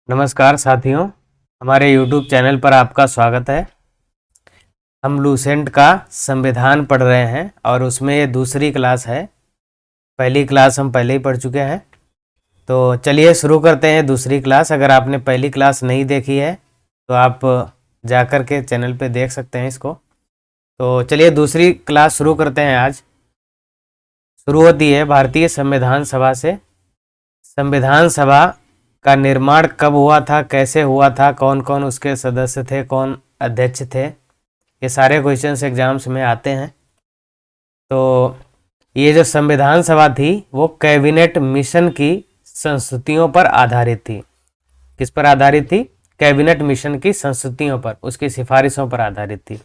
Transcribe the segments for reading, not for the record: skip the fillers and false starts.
नमस्कार साथियों, हमारे YouTube चैनल पर आपका स्वागत है। हम लूसेंट का संविधान पढ़ रहे हैं और उसमें ये दूसरी क्लास है। पहली क्लास हम पहले ही पढ़ चुके हैं, तो चलिए शुरू करते हैं दूसरी क्लास। अगर आपने पहली क्लास नहीं देखी है तो आप जाकर के चैनल पे देख सकते हैं इसको। तो चलिए दूसरी क्लास शुरू करते हैं। आज शुरू होती है भारतीय संविधान सभा से। संविधान सभा का निर्माण कब हुआ था, कैसे हुआ था, कौन कौन उसके सदस्य थे, कौन अध्यक्ष थे, ये सारे क्वेश्चंस एग्जाम्स में आते हैं। तो ये जो संविधान सभा थी वो कैबिनेट मिशन की संस्तुतियों पर आधारित थी। किस पर आधारित थी? कैबिनेट मिशन की संस्तुतियों पर, उसकी सिफारिशों पर आधारित थी।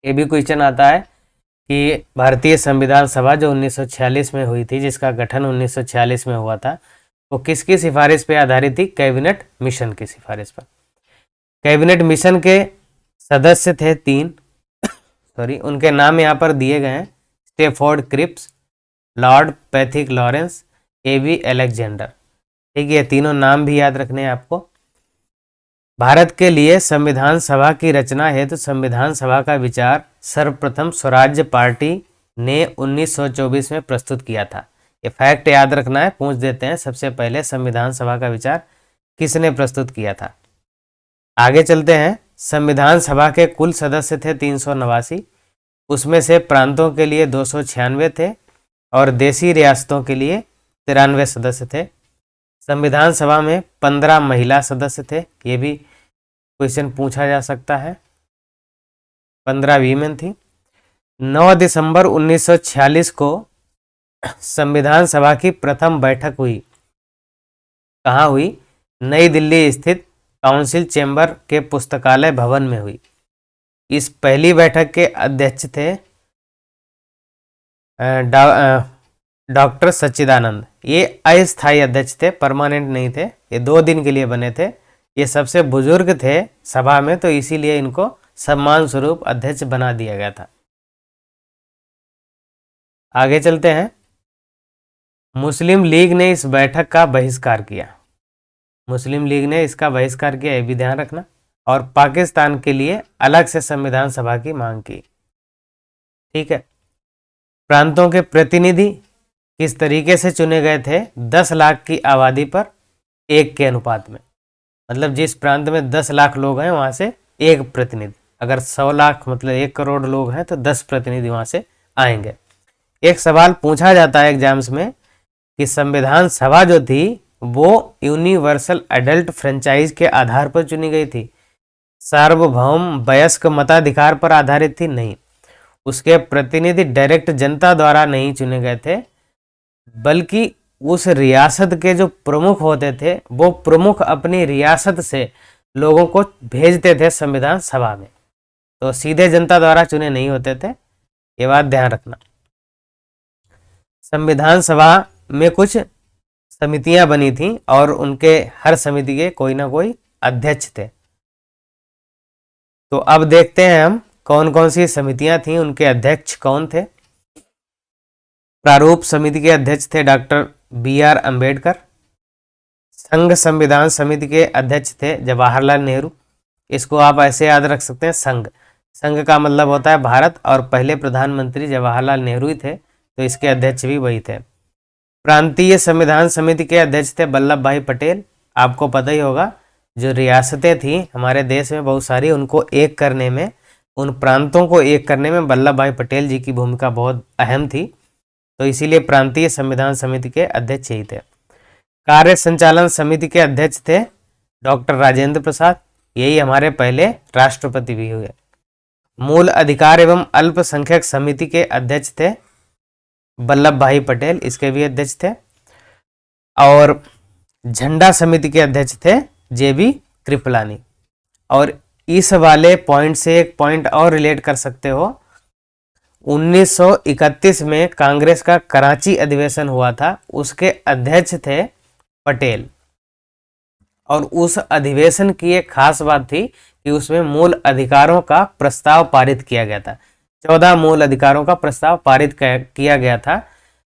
ये भी क्वेश्चन आता है कि भारतीय संविधान सभा जो 1946 में हुई थी, जिसका गठन 1946 में हुआ था, वो किसकी सिफारिश पे आधारित थी? कैबिनेट मिशन की सिफारिश पर। कैबिनेट मिशन के सदस्य थे 3, उनके नाम यहाँ पर दिए गए हैं। Stafford Cripps, Lord Pethick Lawrence, A B Alexander. ठीक है, ये तीनों नाम भी याद रखने हैं आपको। भारत के लिए संविधान सभा की रचना हेतु संविधान सभा का विचार सर्वप्रथम स्वराज्य पार्टी ने 1924 में प्रस्तुत किया था। ये फैक्ट याद रखना है, पूछ देते हैं। सबसे पहले संविधान सभा का विचार किसने प्रस्तुत किया था? आगे चलते हैं। संविधान सभा के कुल सदस्य थे 389, उसमें से प्रांतों के लिए 296 थे और देशी रियासतों के लिए 93 सदस्य थे। संविधान सभा में 15 महिला सदस्य थे, ये भी क्वेश्चन पूछा जा सकता है। 15 वीमेन थी। 9 दिसंबर 1946 को संविधान सभा की प्रथम बैठक हुई। कहाँ हुई? नई दिल्ली स्थित काउंसिल चेंबर के पुस्तकालय भवन में हुई। इस पहली बैठक के अध्यक्ष थे डॉक्टर सच्चिदानंद। ये अस्थायी अध्यक्ष थे, परमानेंट नहीं थे, ये 2 दिन के लिए बने थे। ये सबसे बुजुर्ग थे सभा में, तो इसीलिए इनको सम्मान स्वरूप अध्यक्ष बना दिया गया था। आगे चलते हैं। मुस्लिम लीग ने इस बैठक का बहिष्कार किया। मुस्लिम लीग ने इसका बहिष्कार किया, ये भी ध्यान रखना। और पाकिस्तान के लिए अलग से संविधान सभा की मांग की। ठीक है। प्रांतों के प्रतिनिधि किस तरीके से चुने गए थे? 10 लाख की आबादी पर 1 के अनुपात में। मतलब जिस प्रांत में 10 लाख लोग हैं वहां से 1 प्रतिनिधि। अगर 100 लाख मतलब 1 करोड़ लोग हैं तो 10 प्रतिनिधि वहां से आएंगे। एक सवाल पूछा जाता है एग्जाम्स में कि संविधान सभा जो थी वो यूनिवर्सल एडल्ट फ्रेंचाइज के आधार पर चुनी गई थी, सार्वभौम वयस्क मताधिकार पर आधारित थी? नहीं। उसके प्रतिनिधि डायरेक्ट जनता द्वारा नहीं चुने गए थे, बल्कि उस रियासत के जो प्रमुख होते थे वो प्रमुख अपनी रियासत से लोगों को भेजते थे संविधान सभा में, तो सीधे जनता द्वारा चुने नहीं होते थे। ये बात ध्यान रखना। संविधान सभा में कुछ समितियां बनी थी और उनके हर समिति के कोई ना कोई अध्यक्ष थे। तो अब देखते हैं हम कौन कौन सी समितियां थी, उनके अध्यक्ष कौन थे। प्रारूप समिति के अध्यक्ष थे डॉक्टर BR अम्बेडकर। संघ संविधान समिति के अध्यक्ष थे जवाहरलाल नेहरू। इसको आप ऐसे याद रख सकते हैं, संघ। संघ का मतलब होता है भारत, और पहले प्रधानमंत्री जवाहरलाल नेहरू ही थे, तो इसके अध्यक्ष भी वही थे। प्रांतीय संविधान समिति के अध्यक्ष थे वल्लभ भाई पटेल। आपको पता ही होगा, जो रियासतें थी हमारे देश में बहुत सारी, उनको एक करने में, उन प्रांतों को एक करने में वल्लभ भाई पटेल जी की भूमिका बहुत अहम थी, तो इसीलिए प्रांतीय संविधान समिति के अध्यक्ष यही थे। कार्य संचालन समिति के अध्यक्ष थे डॉक्टर राजेंद्र प्रसाद, यही हमारे पहले राष्ट्रपति भी हुए। मूल अधिकार एवं अल्पसंख्यक समिति के अध्यक्ष थे वल्लभ भाई पटेल, इसके भी अध्यक्ष थे। और झंडा समिति के अध्यक्ष थे JB कृपलानी। और इस वाले पॉइंट से एक पॉइंट और रिलेट कर सकते हो। 1931 में कांग्रेस का कराची अधिवेशन हुआ था, उसके अध्यक्ष थे पटेल। और उस अधिवेशन की एक खास बात थी कि उसमें मूल अधिकारों का प्रस्ताव पारित किया गया था। 14 मूल अधिकारों का प्रस्ताव पारित किया गया था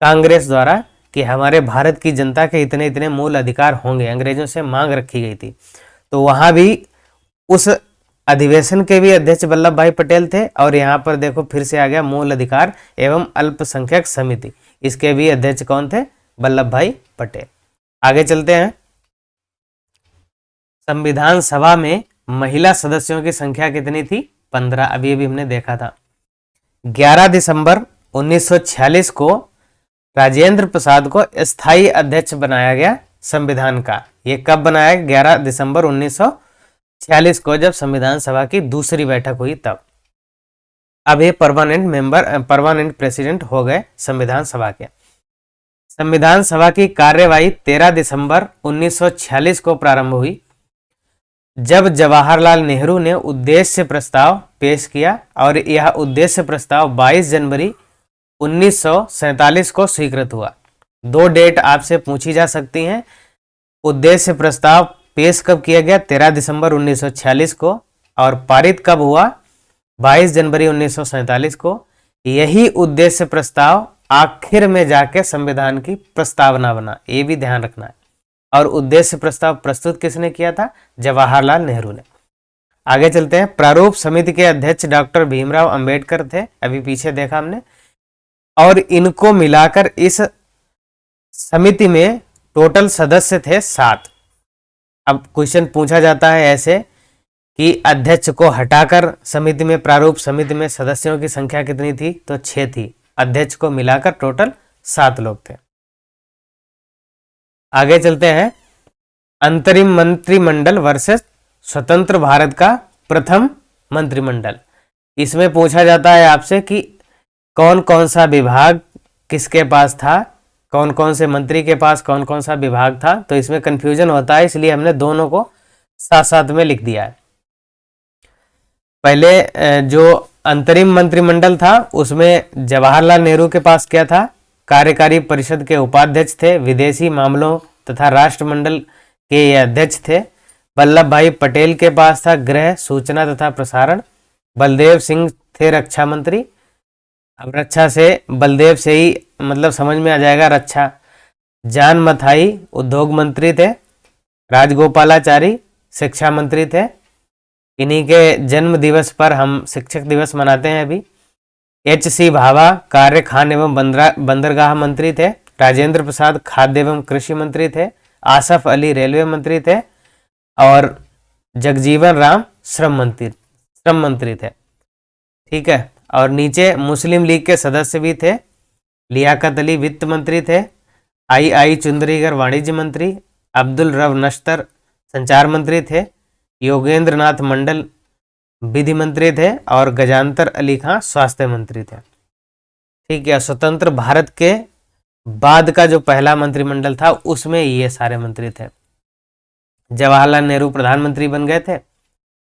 कांग्रेस द्वारा, कि हमारे भारत की जनता के इतने इतने मूल अधिकार होंगे, अंग्रेजों से मांग रखी गई थी। तो वहां भी उस अधिवेशन के भी अध्यक्ष वल्लभ भाई पटेल थे, और यहाँ पर देखो फिर से आ गया मूल अधिकार एवं अल्पसंख्यक समिति, इसके भी अध्यक्ष कौन थे? वल्लभ भाई पटेल। आगे चलते हैं। संविधान सभा में महिला सदस्यों की संख्या कितनी थी? 15। अभी अभी हमने देखा था। 11 दिसंबर 1946 को राजेंद्र प्रसाद को स्थायी अध्यक्ष बनाया गया संविधान का। ये कब बनाया? 11 दिसंबर 1946 को, जब संविधान सभा की दूसरी बैठक हुई तब। अब ये परमानेंट प्रेसिडेंट हो गए संविधान सभा के। संविधान सभा की कार्यवाही 13 दिसंबर 1946 को प्रारंभ हुई, जब जवाहरलाल नेहरू ने उद्देश्य प्रस्ताव पेश किया, और यह उद्देश्य प्रस्ताव 22 जनवरी 1947 को स्वीकृत हुआ। 2 डेट आपसे पूछी जा सकती हैं। उद्देश्य प्रस्ताव पेश कब किया गया? 13 दिसंबर 1946 को, और पारित कब हुआ? 22 जनवरी 1947 को। यही उद्देश्य प्रस्ताव आखिर में जाके संविधान की प्रस्तावना बना, ये भी ध्यान रखना है। और उद्देश्य प्रस्ताव प्रस्तुत किसने किया था? जवाहरलाल नेहरू ने। आगे चलते हैं। प्रारूप समिति के अध्यक्ष डॉक्टर भीमराव अंबेडकर थे, अभी पीछे देखा हमने, और इनको मिलाकर इस समिति में टोटल सदस्य थे 7। अब क्वेश्चन पूछा जाता है ऐसे कि अध्यक्ष को हटाकर समिति में, प्रारूप समिति में सदस्यों की संख्या कितनी थी? तो 6 थी। अध्यक्ष को मिलाकर टोटल 7 लोग थे। आगे चलते हैं। अंतरिम मंत्रिमंडल वर्सेस स्वतंत्र भारत का प्रथम मंत्रिमंडल। इसमें पूछा जाता है आपसे कि कौन कौन सा विभाग किसके पास था, कौन कौन से मंत्री के पास कौन कौन सा विभाग था। तो इसमें कंफ्यूजन होता है, इसलिए हमने दोनों को साथ साथ में लिख दिया है। पहले जो अंतरिम मंत्रिमंडल था उसमें जवाहरलाल नेहरू के पास क्या था? कार्यकारी परिषद के उपाध्यक्ष थे। विदेशी मामलों तथा राष्ट्रमंडल के ये अध्यक्ष थे। वल्लभ भाई पटेल के पास था गृह, सूचना तथा प्रसारण। बलदेव सिंह थे रक्षा मंत्री। अब रक्षा से बलदेव से ही मतलब समझ में आ जाएगा रक्षा। जान मथाई उद्योग मंत्री थे। राजगोपालाचारी शिक्षा मंत्री थे। इन्हीं के जन्म दिवस पर हम शिक्षक दिवस मनाते हैं अभी। H.C. भाभा कार्य, खान एवं बंदरगाह मंत्री थे। राजेंद्र प्रसाद खाद्य एवं कृषि मंत्री थे। आसफ अली रेलवे मंत्री थे, और जगजीवन राम श्रम मंत्री थे। ठीक है। और नीचे मुस्लिम लीग के सदस्य भी थे। लियाकत अली वित्त मंत्री थे। आई चुंदरीगर वाणिज्य मंत्री। अब्दुल रव नश्तर संचार मंत्री थे। योगेंद्र नाथ मंडल विधि मंत्री थे, और गजानतर अली खां स्वास्थ्य मंत्री थे। ठीक है। स्वतंत्र भारत के बाद का जो पहला मंत्रिमंडल था उसमें ये सारे मंत्री थे। जवाहरलाल नेहरू प्रधानमंत्री बन गए थे।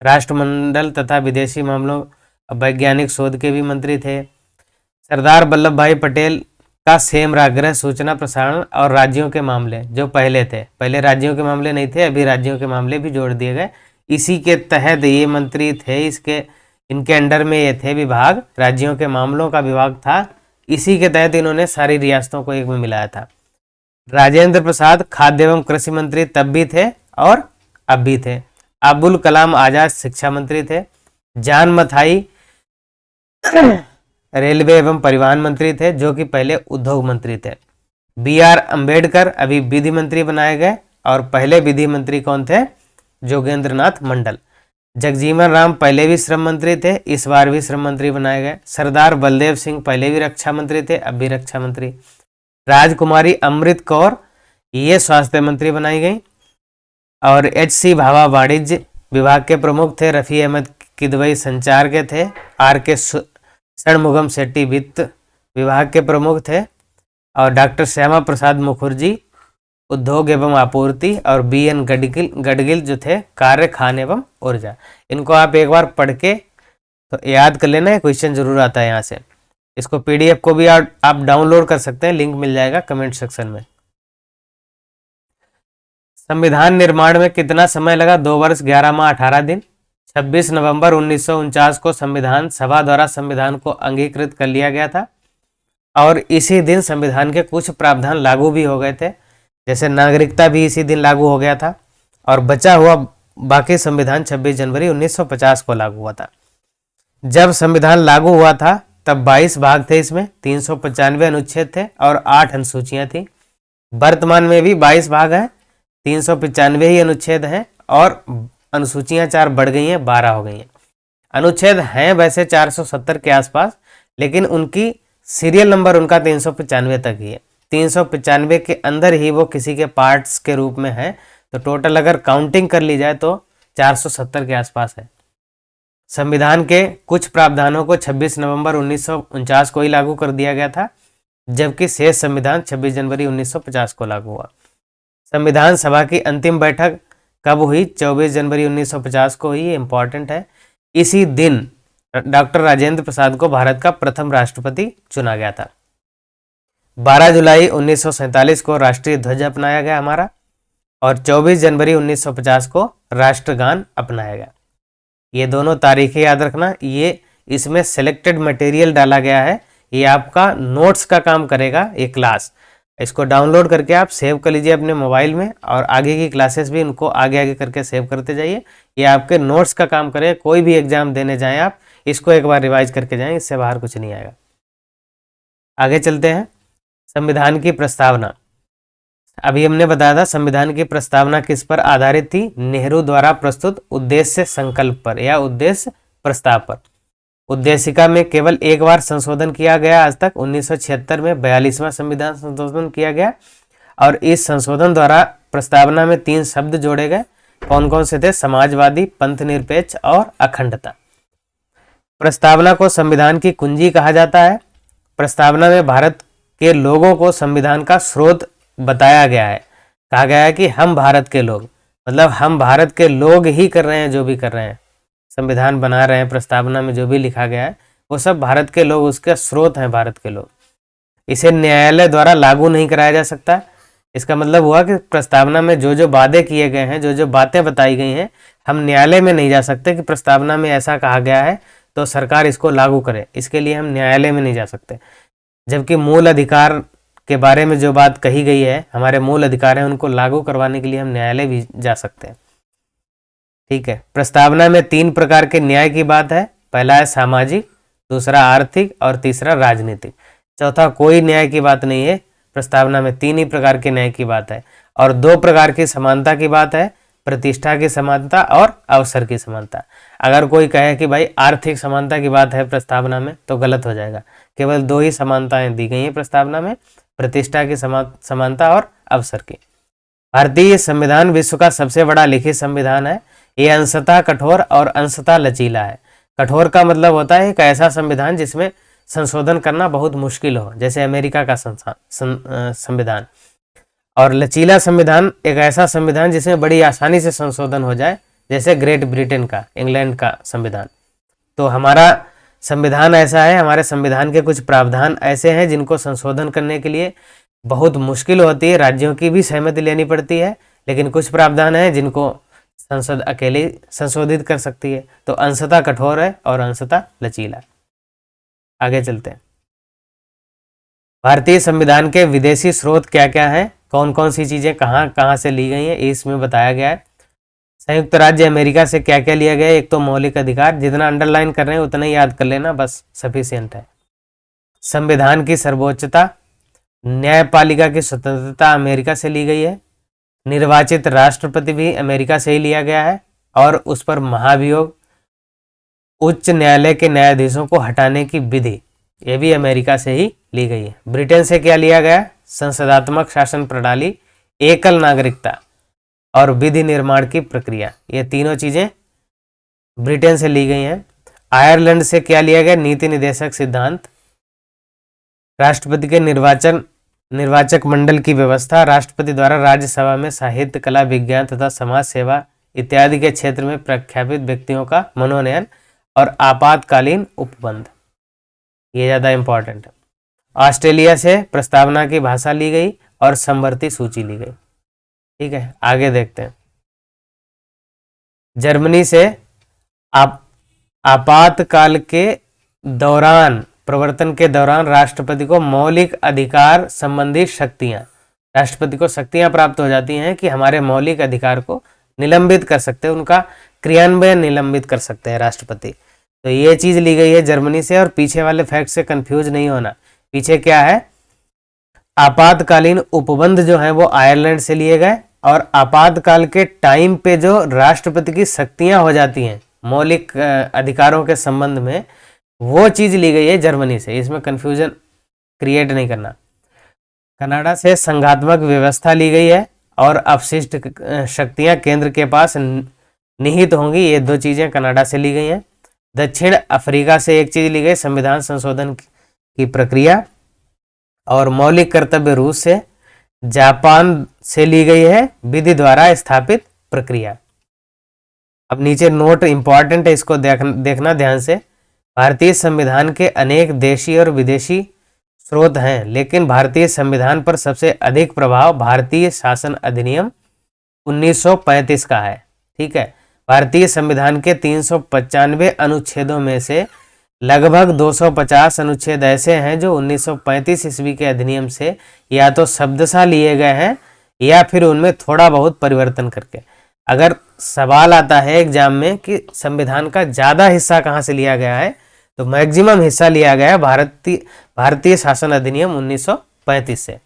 राष्ट्रमंडल तथा विदेशी मामलों, वैज्ञानिक शोध के भी मंत्री थे। सरदार वल्लभ भाई पटेल का सेम गृह, सूचना प्रसारण और राज्यों के मामले जो पहले थे, पहले राज्यों के मामले नहीं थे, अभी राज्यों के मामले भी जोड़ दिए गए। इसी के तहत ये मंत्री थे, इनके अंडर में ये थे विभाग, राज्यों के मामलों का विभाग था। इसी के तहत इन्होंने सारी रियासतों को एक में मिलाया था। राजेंद्र प्रसाद खाद्य एवं कृषि मंत्री तब भी थे और अब भी थे। अबुल कलाम आजाद शिक्षा मंत्री थे। जान मथाई रेलवे एवं परिवहन मंत्री थे, जो कि पहले उद्योग मंत्री थे। B.R. अंबेडकर अभी विधि मंत्री बनाए गए, और पहले विधि मंत्री कौन थे? जोगेंद्र नाथ मंडल। जगजीवन राम पहले भी श्रम मंत्री थे, इस बार भी श्रम मंत्री बनाए गए। सरदार बलदेव सिंह पहले भी रक्षा मंत्री थे, अब भी रक्षा मंत्री। राजकुमारी अमृत कौर ये स्वास्थ्य मंत्री बनाई गई, और H.C. भाभा वाणिज्य विभाग के प्रमुख थे। रफ़ी अहमद किदवई संचार के थे। R.K. षणमुगम शेट्टी वित्त विभाग के प्रमुख थे, और डॉक्टर श्यामा प्रसाद मुखर्जी उद्योग एवं आपूर्ति, और B.N. गडगिल जो थे कार्य, खान एवं ऊर्जा। इनको आप एक बार पढ़ के तो याद कर लेना, क्वेश्चन जरूर आता है यहाँ से। इसको PDF को भी आप डाउनलोड कर सकते हैं, लिंक मिल जाएगा कमेंट सेक्शन में। संविधान निर्माण में कितना समय लगा? 2 वर्ष 11 माह 18 दिन। 26 नवंबर 1949 को संविधान सभा द्वारा संविधान को अंगीकृत कर लिया गया था। और इसी दिन संविधान के कुछ प्रावधान लागू भी हो गए थे, जैसे नागरिकता भी इसी दिन लागू हो गया था, और बचा हुआ बाकी संविधान 26 जनवरी 1950 को लागू हुआ था। जब संविधान लागू हुआ था तब 22 भाग थे, इसमें 395 अनुच्छेद थे और 8 अनुसूचियां थी। वर्तमान में भी 22 भाग हैं, 395 ही अनुच्छेद हैं और अनुसूचियां 4 बढ़ गई हैं, 12 हो गई हैं। अनुच्छेद हैं वैसे 470 के आसपास, लेकिन उनकी सीरियल नंबर उनका 395 तक ही है। 395 के अंदर ही वो किसी के पार्ट्स के रूप में है, तो टोटल अगर काउंटिंग कर ली जाए तो 470 के आसपास है। संविधान के कुछ प्रावधानों को 26 नवंबर 1949 को ही लागू कर दिया गया था, जबकि शेष संविधान 26 जनवरी 1950 को लागू हुआ। संविधान सभा की अंतिम बैठक कब हुई? 24 जनवरी 1950 को हुई। इंपॉर्टेंट है। इसी दिन डॉक्टर राजेंद्र प्रसाद को भारत का प्रथम राष्ट्रपति चुना गया था। 12 जुलाई 1947 को राष्ट्रीय ध्वज अपनाया गया हमारा, और 24 जनवरी 1950 को राष्ट्रगान अपनाया गया। ये दोनों तारीखें याद रखना। ये इसमें सिलेक्टेड मटेरियल डाला गया है, ये आपका नोट्स का काम करेगा ये क्लास। इसको डाउनलोड करके आप सेव कर लीजिए अपने मोबाइल में, और आगे की क्लासेस भी उनको आगे आगे करके सेव करते जाइए। ये आपके नोट्स का काम करेगा। कोई भी एग्जाम देने जाएं आप इसको एक बार रिवाइज करके जाएं, इससे बाहर कुछ नहीं आएगा। आगे चलते हैं। संविधान की प्रस्तावना। अभी हमने बताया था संविधान की प्रस्तावना किस पर आधारित थी? नेहरू द्वारा प्रस्तुत उद्देश्य संकल्प पर या उद्देश्य प्रस्ताव पर। उद्देशिका में केवल एक बार संशोधन किया गया आज तक, 1976 में 42वां संविधान संशोधन किया गया, और इस संशोधन द्वारा प्रस्तावना में 3 शब्द जोड़े गए। कौन कौन से थे? समाजवादी, पंथ निरपेक्ष और अखंडता। प्रस्तावना को संविधान की कुंजी कहा जाता है। प्रस्तावना में भारत के लोगों को संविधान का स्रोत बताया गया है। कहा गया है कि हम भारत के लोग, मतलब हम भारत के लोग ही कर रहे हैं जो भी कर रहे हैं, संविधान बना रहे हैं, प्रस्तावना में जो भी लिखा गया है वो सब भारत के लोग, उसके स्रोत हैं भारत के लोग। इसे न्यायालय द्वारा लागू नहीं कराया जा सकता। इसका मतलब हुआ कि प्रस्तावना में जो जो वादे किए गए हैं, जो जो बातें बताई गई हैं, हम न्यायालय में नहीं जा सकते कि प्रस्तावना में ऐसा कहा गया है तो सरकार इसको लागू करे। इसके लिए हम न्यायालय में नहीं जा सकते। जबकि मूल अधिकार के बारे में जो बात कही गई है, हमारे मूल अधिकार हैं, उनको लागू करवाने के लिए हम न्यायालय भी जा सकते हैं। ठीक है। प्रस्तावना में 3 प्रकार के न्याय की बात है। पहला है सामाजिक, दूसरा आर्थिक और तीसरा राजनीतिक। चौथा कोई न्याय की बात नहीं है। प्रस्तावना में 3 ही प्रकार के न्याय की बात है, और 2 प्रकार की समानता की बात है, प्रतिष्ठा की समानता और अवसर की समानता। अगर कोई कहे कि भाई आर्थिक समानता की बात है प्रस्तावना में, तो गलत हो जाएगा। केवल 2 ही समानताएं दी गई हैं प्रस्तावना में, प्रतिष्ठा की समानता और अवसर की। भारतीय संविधान विश्व का सबसे बड़ा लिखित संविधान है। ये अंशतः कठोर और अंशतः लचीला है। कठोर का मतलब होता है एक ऐसा संविधान जिसमें संशोधन करना बहुत मुश्किल हो, जैसे अमेरिका का संविधान। और लचीला संविधान एक ऐसा संविधान जिसमें बड़ी आसानी से संशोधन हो जाए, जैसे ग्रेट ब्रिटेन का, इंग्लैंड का संविधान। तो हमारा संविधान ऐसा है, हमारे संविधान के कुछ प्रावधान ऐसे हैं जिनको संशोधन करने के लिए बहुत मुश्किल होती है, राज्यों की भी सहमति लेनी पड़ती है, लेकिन कुछ प्रावधान हैं जिनको संसद अकेले संशोधित कर सकती है। तो अंशतः कठोर है और अंशतः लचीला। आगे चलते हैं। भारतीय संविधान के विदेशी स्रोत क्या क्या हैं, कौन कौन सी चीज़ें कहाँ कहाँ से ली गई हैं, इसमें बताया गया है। संयुक्त राज्य अमेरिका से क्या क्या लिया गया है? एक तो मौलिक अधिकार, जितना अंडरलाइन कर रहे हैं उतना ही याद कर लेना, बस सफिशिएंट है। संविधान की सर्वोच्चता, न्यायपालिका की स्वतंत्रता अमेरिका से ली गई है। निर्वाचित राष्ट्रपति भी अमेरिका से ही लिया गया है, और उस पर महाभियोग, उच्च न्यायालय के न्यायाधीशों को हटाने की विधि, ये भी अमेरिका से ही ली गई है। ब्रिटेन से क्या लिया गया? संसदात्मक शासन प्रणाली, एकल नागरिकता और विधि निर्माण की प्रक्रिया, ये तीनों चीजें ब्रिटेन से ली गई हैं। आयरलैंड से क्या लिया गया? नीति निर्देशक सिद्धांत, राष्ट्रपति के निर्वाचक मंडल की व्यवस्था, राष्ट्रपति द्वारा राज्यसभा में साहित्य, कला, विज्ञान तथा समाज सेवा इत्यादि के क्षेत्र में प्रख्यापित व्यक्तियों का मनोनयन, और आपातकालीन उपबंध, ये ज्यादा इंपॉर्टेंट है। ऑस्ट्रेलिया से प्रस्तावना की भाषा ली गई और समवर्ती सूची ली गई। ठीक है, आगे देखते हैं। जर्मनी से आपातकाल के दौरान प्रवर्तन के दौरान राष्ट्रपति को मौलिक अधिकार संबंधी शक्तियां, राष्ट्रपति को शक्तियां प्राप्त हो जाती हैं कि हमारे मौलिक अधिकार को निलंबित कर सकते हैं, उनका क्रियान्वयन निलंबित कर सकते हैं राष्ट्रपति। तो ये चीज ली गई है जर्मनी से। और पीछे वाले फैक्ट से कंफ्यूज नहीं होना, पीछे क्या है, आपातकालीन उपबंध जो है वो आयरलैंड से लिए गए, और आपातकाल के टाइम पे जो राष्ट्रपति की शक्तियां हो जाती हैं मौलिक अधिकारों के संबंध में, वो चीज ली गई है जर्मनी से। इसमें कंफ्यूजन क्रिएट नहीं करना। कनाडा से संघात्मक व्यवस्था ली गई है और अपशिष्ट शक्तियां केंद्र के पास निहित होंगी, ये दो चीजें कनाडा से ली गई हैं। दक्षिण अफ्रीका से एक चीज ली गई, संविधान संशोधन की प्रक्रिया और मौलिक कर्तव्य रूस से। जापान से ली गई है विधि द्वारा स्थापित प्रक्रिया। अब नीचे नोट इंपॉर्टेंट है, इसको देखना ध्यान से। भारतीय संविधान के अनेक देशी और विदेशी स्रोत हैं, लेकिन भारतीय संविधान पर सबसे अधिक प्रभाव भारतीय शासन अधिनियम 1935 का है। ठीक है, भारतीय संविधान के 395 अनुच्छेदों में से लगभग 250 अनुच्छेद ऐसे हैं जो 1935 ईस्वी के अधिनियम से या तो शब्दशः लिए गए हैं या फिर उनमें थोड़ा बहुत परिवर्तन करके। अगर सवाल आता है एग्जाम में कि संविधान का ज़्यादा हिस्सा कहाँ से लिया गया है, तो मैक्सिमम हिस्सा लिया गया है भारतीय शासन अधिनियम 1935 से।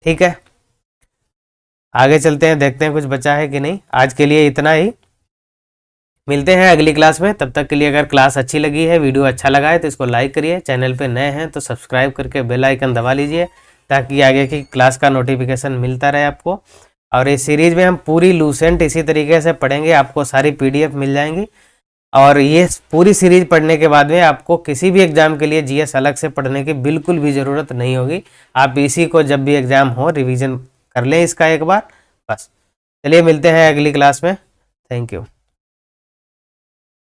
ठीक है, आगे चलते हैं, देखते हैं कुछ बचा है कि नहीं। आज के लिए इतना ही, मिलते हैं अगली क्लास में। तब तक के लिए अगर क्लास अच्छी लगी है, वीडियो अच्छा लगा है तो इसको लाइक करिए, चैनल पे नए हैं तो सब्सक्राइब करके बेल आइकन दबा लीजिए ताकि आगे की क्लास का नोटिफिकेशन मिलता रहे आपको। और इस सीरीज में हम पूरी लूसेंट इसी तरीके से पढ़ेंगे, आपको सारी PDF मिल जाएंगी। और ये पूरी सीरीज पढ़ने के बाद में आपको किसी भी एग्जाम के लिए GS अलग से पढ़ने की बिल्कुल भी ज़रूरत नहीं होगी। आप इसी को जब भी एग्जाम हो रिवीजन कर लें इसका एक बार बस। चलिए मिलते हैं अगली क्लास में। Thank you.